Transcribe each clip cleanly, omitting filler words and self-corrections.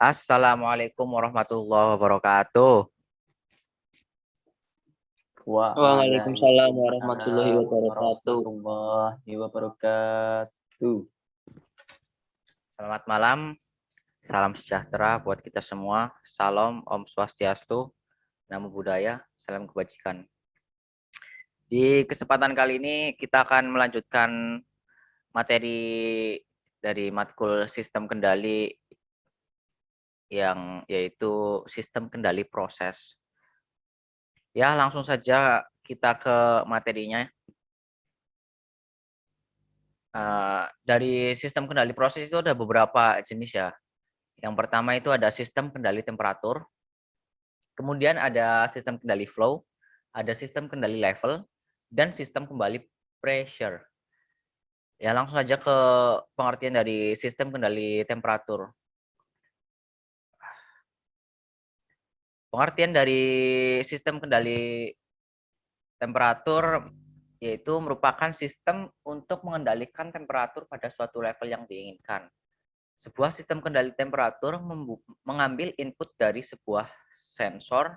Assalamualaikum warahmatullahi wabarakatuh. Waalaikumsalam warahmatullahi Waalaikumsalam wabarakatuh. warahmatullahi wabarakatuh. Selamat malam, salam sejahtera buat kita semua. Salam, Om Swastiastu, Namo Buddhaya, salam kebajikan. Di kesempatan kali ini kita akan melanjutkan materi dari matkul sistem kendali yang yaitu sistem kendali proses. Ya, langsung saja kita ke materinya. Dari sistem kendali proses itu ada beberapa jenis ya. Yang pertama itu ada sistem kendali temperatur, kemudian ada sistem kendali flow, ada sistem kendali level, dan sistem kendali pressure. Ya, langsung saja ke pengertian dari sistem kendali temperatur. Pengertian dari sistem kendali temperatur yaitu merupakan sistem untuk mengendalikan temperatur pada suatu level yang diinginkan. Sebuah sistem kendali temperatur mengambil input dari sebuah sensor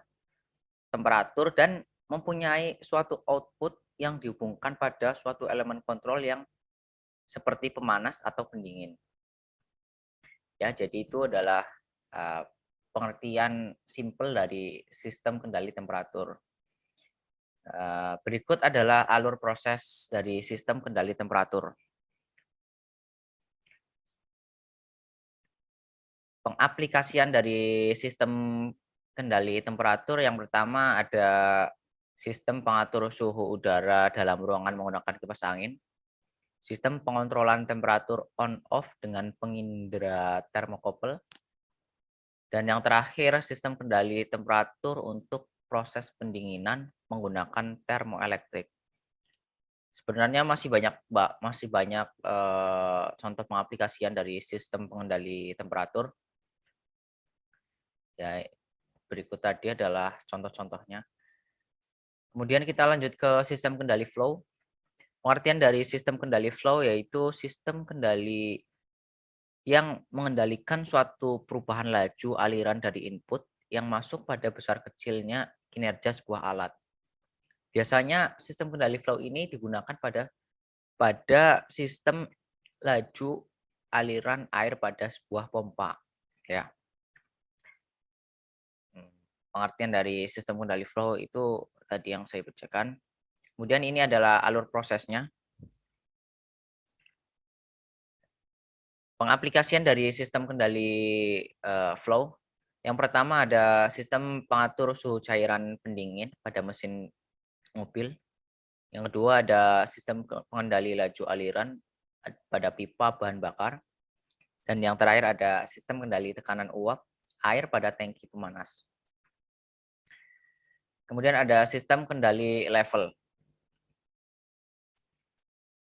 temperatur dan mempunyai suatu output yang dihubungkan pada suatu elemen kontrol yang seperti pemanas atau pendingin. Ya, jadi itu adalah pengertian simpel dari sistem kendali temperatur. Berikut adalah alur proses dari sistem kendali temperatur. Pengaplikasian dari sistem kendali temperatur yang pertama ada sistem pengatur suhu udara dalam ruangan menggunakan kipas angin, sistem pengontrolan temperatur on-off dengan pengindra termokouple, dan yang terakhir sistem kendali temperatur untuk proses pendinginan menggunakan termoelektrik. Sebenarnya masih banyak contoh pengaplikasian dari sistem pengendali temperatur. Ya, berikut tadi adalah contoh-contohnya. Kemudian kita lanjut ke sistem kendali flow. Pengertian dari sistem kendali flow yaitu sistem kendali yang mengendalikan suatu perubahan laju aliran dari input yang masuk pada besar kecilnya kinerja sebuah alat. Biasanya sistem kendali flow ini digunakan pada sistem laju aliran air pada sebuah pompa. Ya. Pengertian dari sistem kendali flow itu tadi yang saya bacakan. Kemudian ini adalah alur prosesnya. Pengaplikasian dari sistem kendali flow. Yang pertama ada sistem pengatur suhu cairan pendingin pada mesin mobil. Yang kedua ada sistem pengendali laju aliran pada pipa bahan bakar. Dan yang terakhir ada sistem kendali tekanan uap air pada tangki pemanas. Kemudian ada sistem kendali level.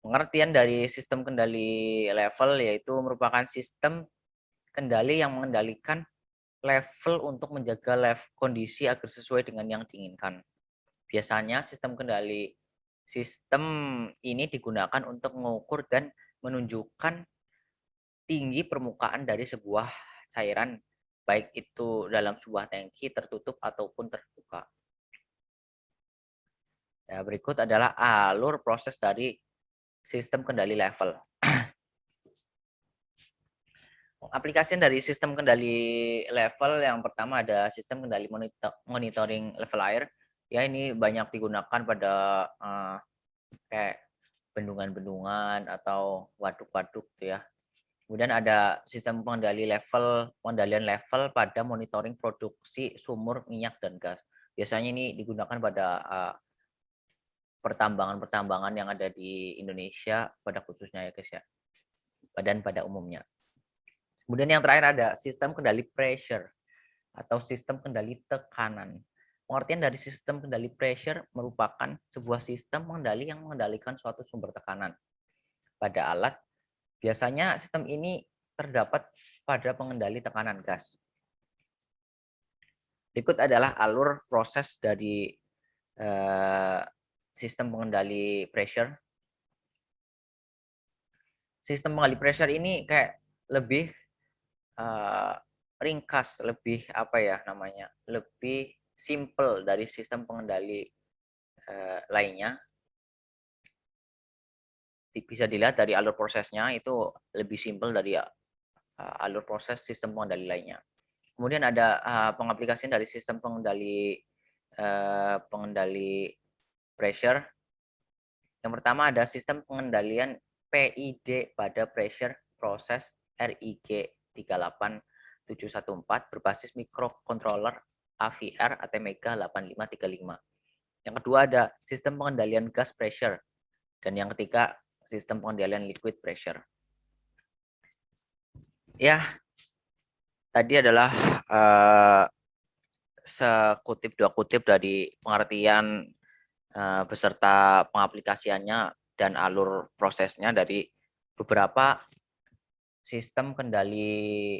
Pengertian dari sistem kendali level yaitu merupakan sistem kendali yang mengendalikan level untuk menjaga kondisi agar sesuai dengan yang diinginkan. Biasanya sistem ini digunakan untuk mengukur dan menunjukkan tinggi permukaan dari sebuah cairan, baik itu dalam sebuah tangki tertutup ataupun terbuka. Ya, berikut adalah alur proses dari sistem kendali level. Aplikasi dari sistem kendali level yang pertama ada sistem kendali monitoring level air. Ya, ini banyak digunakan pada kayak bendungan-bendungan atau waduk-waduk ya. Kemudian ada sistem pengendalian level pada monitoring produksi sumur minyak dan gas. Biasanya ini digunakan pada pertambangan-pertambangan yang ada di Indonesia pada khususnya ya guys ya. Dan pada umumnya. Kemudian yang terakhir ada sistem kendali pressure atau sistem kendali tekanan. Pengertian dari sistem kendali pressure merupakan sebuah sistem pengendali yang mengendalikan suatu sumber tekanan pada alat. Biasanya sistem ini terdapat pada pengendali tekanan gas. Berikut adalah alur proses dari sistem pengendali pressure. Sistem pengendali pressure ini kayak lebih ringkas, lebih apa ya namanya, lebih simple dari sistem pengendali lainnya. Bisa dilihat dari alur prosesnya itu lebih simple dari alur proses sistem pengendali lainnya. Kemudian ada pengaplikasian dari sistem pengendali pressure. Yang pertama ada sistem pengendalian PID pada pressure proses RIG 38714 berbasis microcontroller AVR ATmega 8535. Yang kedua ada sistem pengendalian gas pressure. Dan yang ketiga sistem pengendalian liquid pressure. Ya, tadi adalah sekutip dua kutip dari pengertian beserta pengaplikasiannya dan alur prosesnya dari beberapa sistem kendali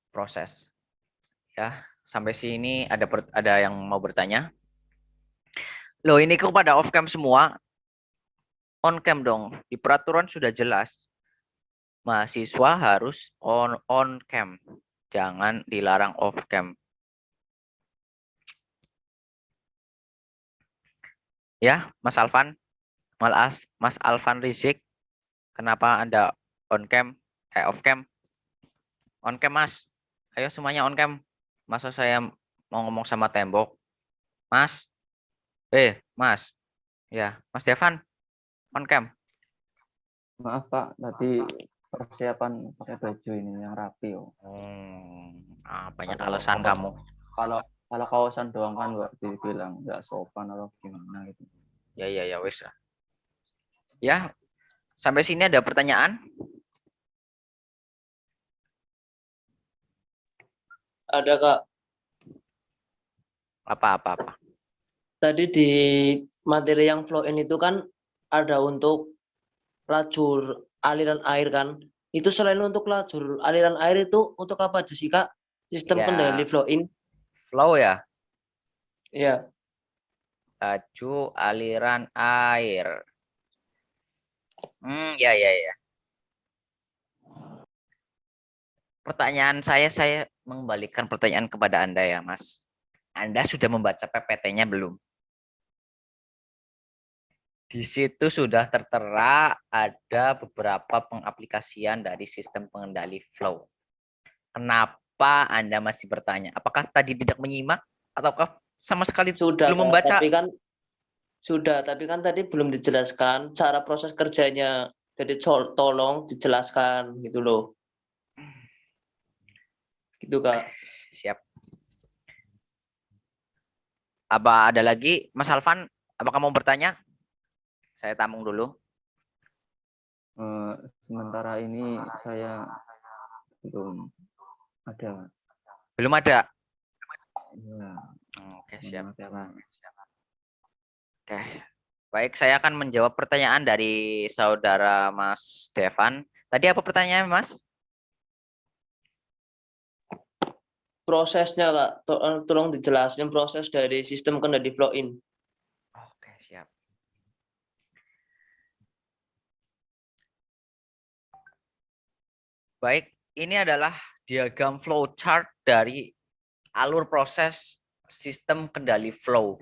proses. Ya, sampai sini ada yang mau bertanya? Loh, ini kok pada off cam semua? On cam dong. Di peraturan sudah jelas. Mahasiswa harus on cam. Jangan dilarang off cam. Ya, Mas Alvan. Mas Alvan Rizik. Kenapa Anda on cam? Off cam? On cam, Mas. Ayo semuanya on cam. Masa saya mau ngomong sama tembok? Mas. Mas. Ya, Mas Devan. On cam. Maaf Pak, tadi persiapan pakai baju ini yang rapi. Banyak alasan kamu. Kalau kawasan doang kan nggak dibilang nggak sopan atau gimana gitu. Ya wes. Ya, sampai sini ada pertanyaan? Ada Kak. Apa? Tadi di materi yang flow in itu kan ada untuk lajur aliran air kan. Itu selain untuk lajur aliran air itu untuk apa aja sih Kak? Sistem Ya, kendali flow in? flow ya. Ya. Laju aliran air. Ya. Pertanyaan saya mengembalikan pertanyaan kepada Anda ya, Mas. Anda sudah membaca PPT-nya belum? Di situ sudah tertera ada beberapa pengaplikasian dari sistem pengendali flow. Kenapa Anda masih bertanya? Apakah tadi tidak menyimak ataukah sama sekali belum membaca? Tapi kan tadi belum dijelaskan cara proses kerjanya. Jadi tolong dijelaskan gitu loh. Gitu Kak. Siap. Apa ada lagi, Mas Alvan? Apakah mau bertanya? Saya tampung dulu. Sementara ini saya belum ada. Belum ada? Ya, Oke, siap. Pak. Oke. Baik, saya akan menjawab pertanyaan dari saudara Mas Devan. Tadi apa pertanyaannya, Mas? Prosesnya Kak, tolong dijelasin proses dari sistem kendali flow in. Oke, siap. Baik, ini adalah diagram flow chart dari alur proses sistem kendali flow.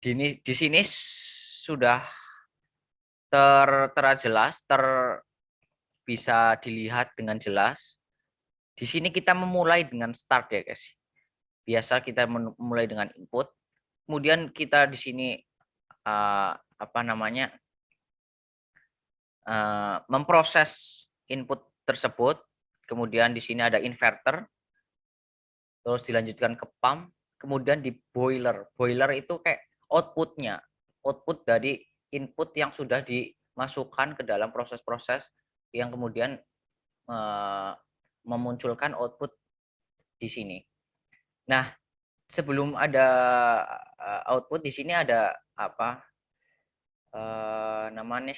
Di sini sudah tertera jelas, bisa dilihat dengan jelas. Di sini kita memulai dengan start ya guys. Biasa kita memulai dengan input, kemudian kita di sini memproses input tersebut, kemudian di sini ada inverter, terus dilanjutkan ke pump, kemudian di boiler. Boiler itu kayak outputnya, output dari input yang sudah dimasukkan ke dalam proses-proses yang kemudian memunculkan output di sini. Nah, sebelum ada output di sini ada apa? Namanya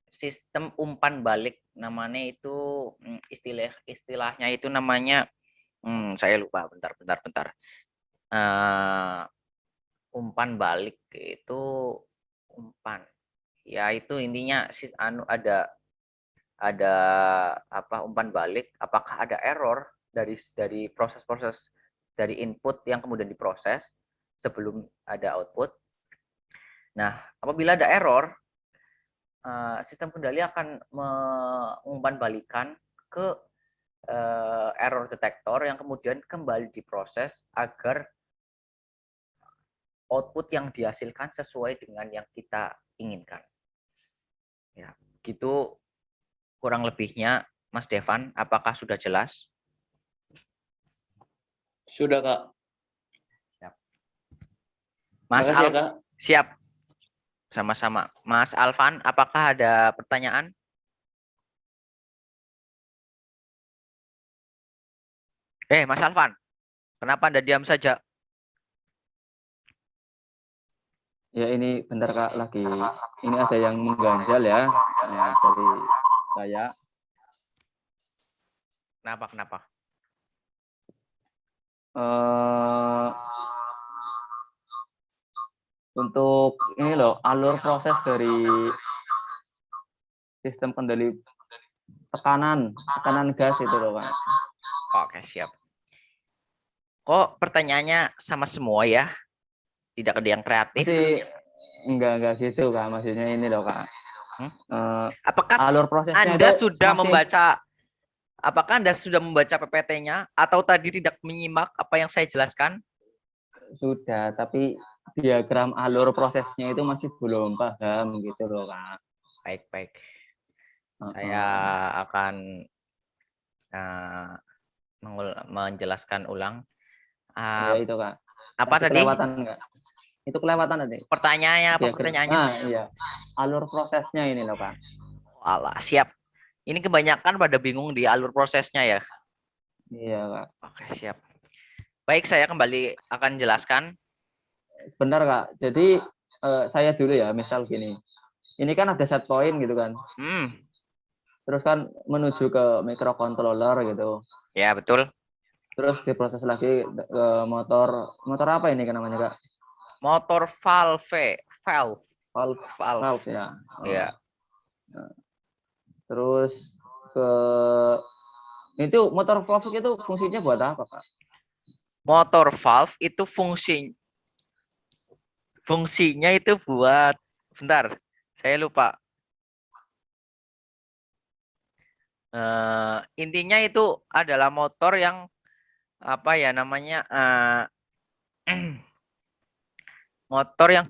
sistem umpan balik. Namanya itu istilahnya itu namanya saya lupa. Bentar. Umpan balik itu umpan. Ya itu intinya ada ada umpan balik, apakah ada error dari proses-proses dari input yang kemudian diproses sebelum ada output. Nah, apabila ada error, sistem kendali akan mengumpan balikan ke error detektor yang kemudian kembali diproses agar output yang dihasilkan sesuai dengan yang kita inginkan. Ya, gitu kurang lebihnya, Mas Devan. Apakah sudah jelas? Sudah, Kak. Siap. Mas Makasih ya, Al, Kak. siap. Sama-sama. Mas Alvan, apakah ada pertanyaan? Mas Alvan, kenapa Anda diam saja? Ya ini bentar Kak, lagi ini ada yang mengganjal ya, dari saya. Kenapa? Untuk ini loh, alur proses dari sistem kendali tekanan gas itu loh Pak. Oke, siap. Kok pertanyaannya sama semua ya? Tidak ada yang kreatif? Masih enggak gitu Kak, maksudnya ini loh Kak. Apakah alur prosesnya Anda itu sudah masih... membaca? Apakah Anda sudah membaca PPT-nya atau tadi tidak menyimak apa yang saya jelaskan? Sudah, tapi diagram alur prosesnya itu masih belum paham gitu loh Kak. Baik. Saya akan menjelaskan ulang. Ya itu Kak. Apa tadi? Kelewatan enggak? Itu kelewatan tadi. Pertanyaannya apa pertanyaannya? Iya. Alur prosesnya ini loh Kak. Alah, siap. Ini kebanyakan pada bingung di alur prosesnya ya. Iya Kak. Oke, siap. Baik, saya kembali akan jelaskan. Sebentar Kak. Jadi saya dulu ya, misal gini. Ini kan ada set point gitu kan. Terus kan menuju ke microcontroller gitu. Ya, betul. Terus diproses lagi ke motor apa ini kan namanya Kak? Motor valve ya. Ya. Nah, terus ke itu motor valve itu fungsinya buat apa Kak? Motor valve itu fungsinya itu buat, bentar, saya lupa. Intinya itu adalah motor yang apa ya namanya, motor yang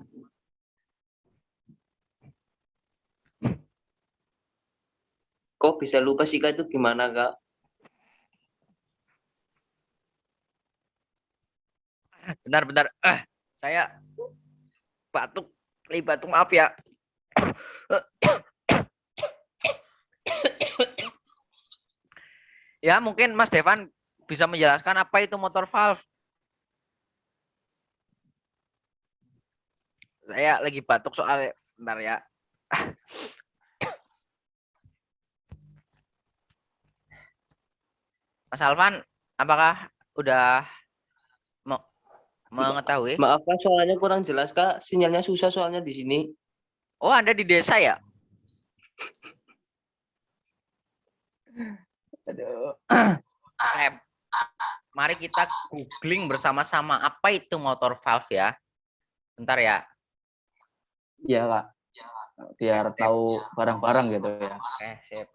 Kok bisa lupa sih Kak, itu gimana Kak? bentar. Saya batuk, maaf ya. Ya, mungkin Mas Devan bisa menjelaskan apa itu motor valve. Saya lagi batuk soalnya, bentar ya. Mas Alvan, apakah udah mengetahui? Maaf Kak, soalnya kurang jelas Kak. Sinyalnya susah soalnya di sini. Oh, Anda di desa ya? Aduh. Mari kita googling bersama-sama apa itu motor valve ya. Bentar ya. Iya Kak. Biar tahu barang-barang gitu ya. Oke, sip.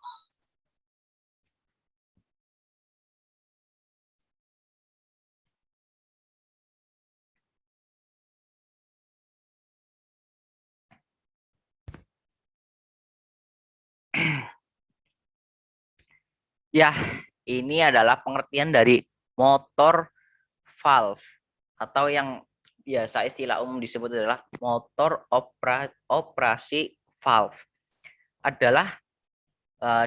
Ya, ini adalah pengertian dari motor valve atau yang biasa istilah umum disebut adalah motor operasi valve. Adalah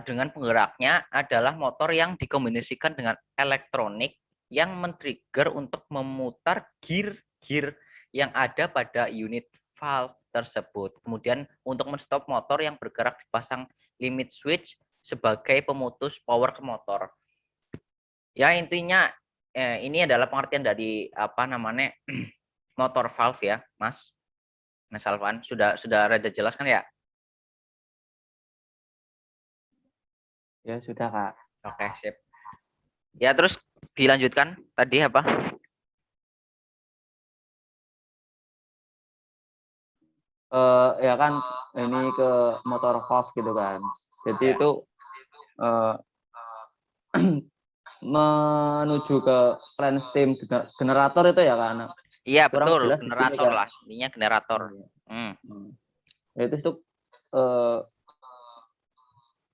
dengan penggeraknya adalah motor yang dikombinasikan dengan elektronik yang men-trigger untuk memutar gear yang ada pada unit valve tersebut. Kemudian untuk menstop motor yang bergerak dipasang limit switch sebagai pemutus power ke motor. Ya, intinya ini adalah pengertian dari apa namanya motor valve ya, Mas Alvan. Sudah rada jelas kan ya? Ya sudah Kak. Oke, sip. Ya, terus dilanjutkan tadi apa? Ya kan ini ke motor Valve gitu kan. Jadi itu menuju ke plan steam generator itu ya kan. Iya, Kurang betul, jelas di sini generator Kak. lah, intinya generator. Ya, itu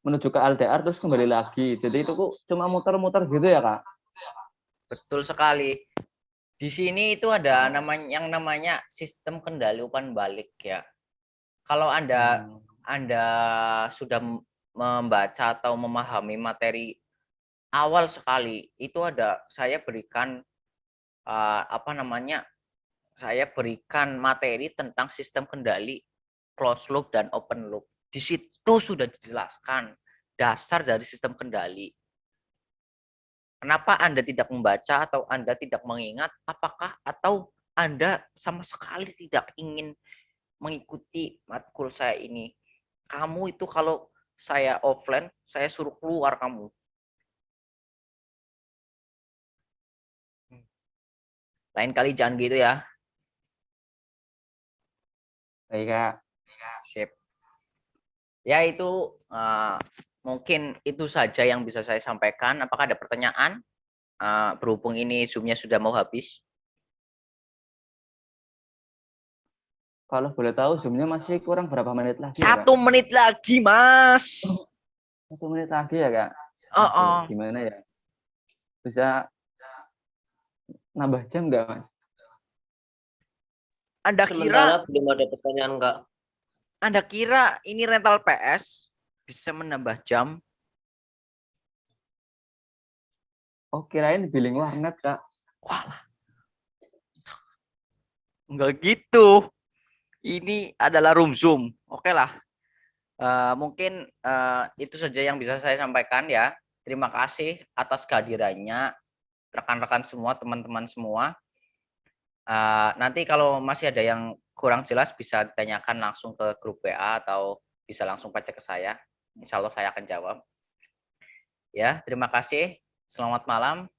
menuju ke LDR terus kembali lagi. Jadi itu kok cuma muter-muter gitu ya Kak? Betul sekali. Di sini itu ada yang namanya sistem kendali umpan balik ya. Kalau Anda sudah membaca atau memahami materi awal sekali, itu saya berikan saya berikan materi tentang sistem kendali closed loop dan open loop. Di situ sudah dijelaskan dasar dari sistem kendali. Kenapa Anda tidak membaca atau Anda tidak mengingat? Apakah atau Anda sama sekali tidak ingin mengikuti matkul saya ini? Kamu itu kalau saya offline, saya suruh keluar kamu. Lain kali jangan gitu ya. Baik Kak. Sip. Ya itu mungkin itu saja yang bisa saya sampaikan. Apakah ada pertanyaan? Berhubung ini Zoom-nya sudah mau habis. Kalau boleh tahu Zoom-nya masih kurang berapa menit lagi? 1 menit lagi, Mas. 1 menit lagi ya Kak? Gimana ya? Bisa nambah jam nggak Mas? Anda Sementara belum ada pertanyaan Kak. Anda kira ini rental PS bisa menambah jam? Oh, kirain billing warnet Kak. Wah, enggak gitu. Ini adalah room Zoom. Oke lah. Mungkin itu saja yang bisa saya sampaikan ya. Terima kasih atas kehadirannya rekan-rekan semua, teman-teman semua. Nanti kalau masih ada yang kurang jelas bisa ditanyakan langsung ke grup WA atau bisa langsung baca ke saya. Insya Allah saya akan jawab. Ya, terima kasih. Selamat malam.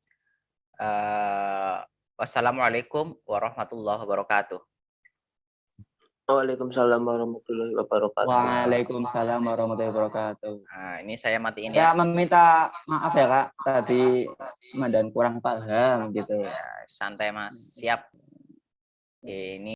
Wassalamualaikum warahmatullahi wabarakatuh. Waalaikumsalam warahmatullahi wabarakatuh. Waalaikumsalam warahmatullahi wabarakatuh. Nah, ini saya matiin ya. ya. Meminta maaf ya Kak, tadi Madan kurang paham gitu. Ya, santai Mas, siap. Ini